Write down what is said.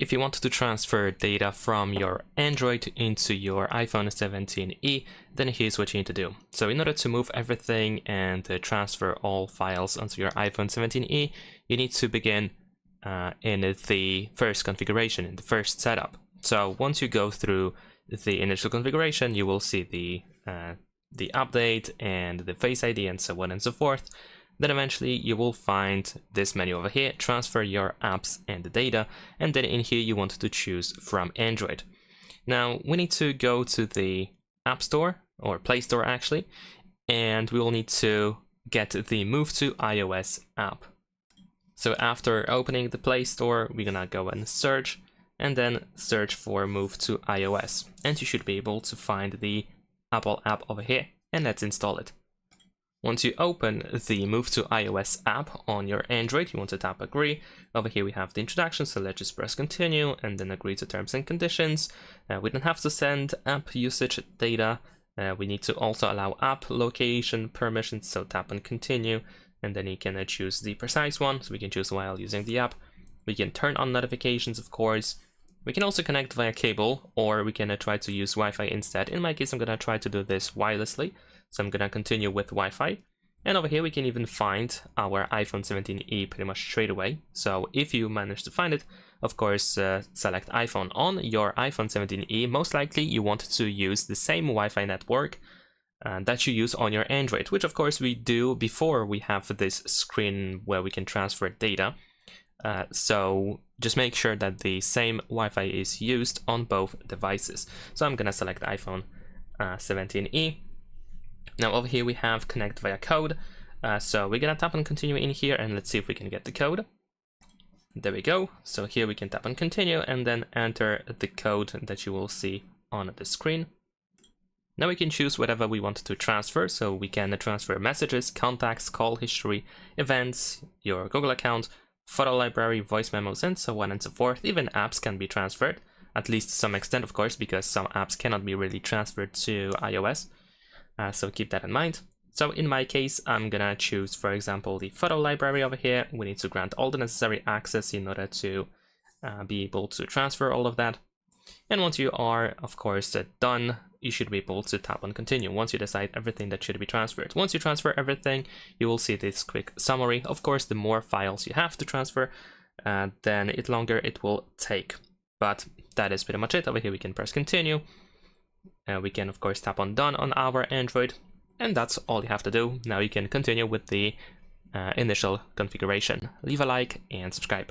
If you want to transfer data from your Android into your iPhone 17e, then here's what you need to do. So in order to move everything and transfer all files onto your iPhone 17e, you need to begin in the first configuration, in the first setup. So once you go through the initial configuration, you will see the update and the Face ID and so on and so forth. Then eventually you will find this menu over here, transfer your apps and the data, and then in here you want to choose from Android. Now we need to go to the App Store, or Play Store actually, and we will need to get the Move to iOS app. So after opening the Play Store, we're gonna go and search, and then search for Move to iOS, and you should be able to find the Apple app over here, and let's install it. Once you open the Move to iOS app on your Android, you want to tap Agree. Over here we have the introduction, so let's just press Continue and then agree to terms and conditions. We don't have to send app usage data. We need to also allow app location permissions, so tap on Continue, and then you can choose the precise one, so we can choose while using the app. We can turn on notifications, of course. We can also connect via cable, or we can try to use Wi-Fi instead. In my case, I'm going to try to do this wirelessly. So I'm gonna continue with Wi-Fi, and over here we can even find our iPhone 17e pretty much straight away. So if you manage to find it, of course, select iPhone. On your iPhone 17e, most likely you want to use the same Wi-Fi network that you use on your Android, which of course we do before we have this screen where we can transfer data. So just make sure that the same Wi-Fi is used on both devices. So I'm gonna select iPhone 17e. Now over here we have connect via code, so we're gonna tap on continue in here, and let's see if we can get the code. There we go. So here we can tap on continue and then enter the code that you will see on the screen. Now we can choose whatever we want to transfer, so we can transfer messages, contacts, call history, events, your Google account, photo library, voice memos, and so on and so forth. Even apps can be transferred, at least to some extent, of course, because some apps cannot be really transferred to iOS. So keep that in mind. So in my case, I'm gonna choose, for example, the photo library over here. We need to grant all the necessary access in order to be able to transfer all of that. And once you are, of course, done, you should be able to tap on continue once you decide everything that should be transferred. Once you transfer everything, you will see this quick summary. Of course, the more files you have to transfer, then the longer it will take. But that is pretty much it. Over here we can press continue. We can of course tap on done on our Android, and that's all you have to do. Now you can continue with the initial configuration. Leave a like and subscribe.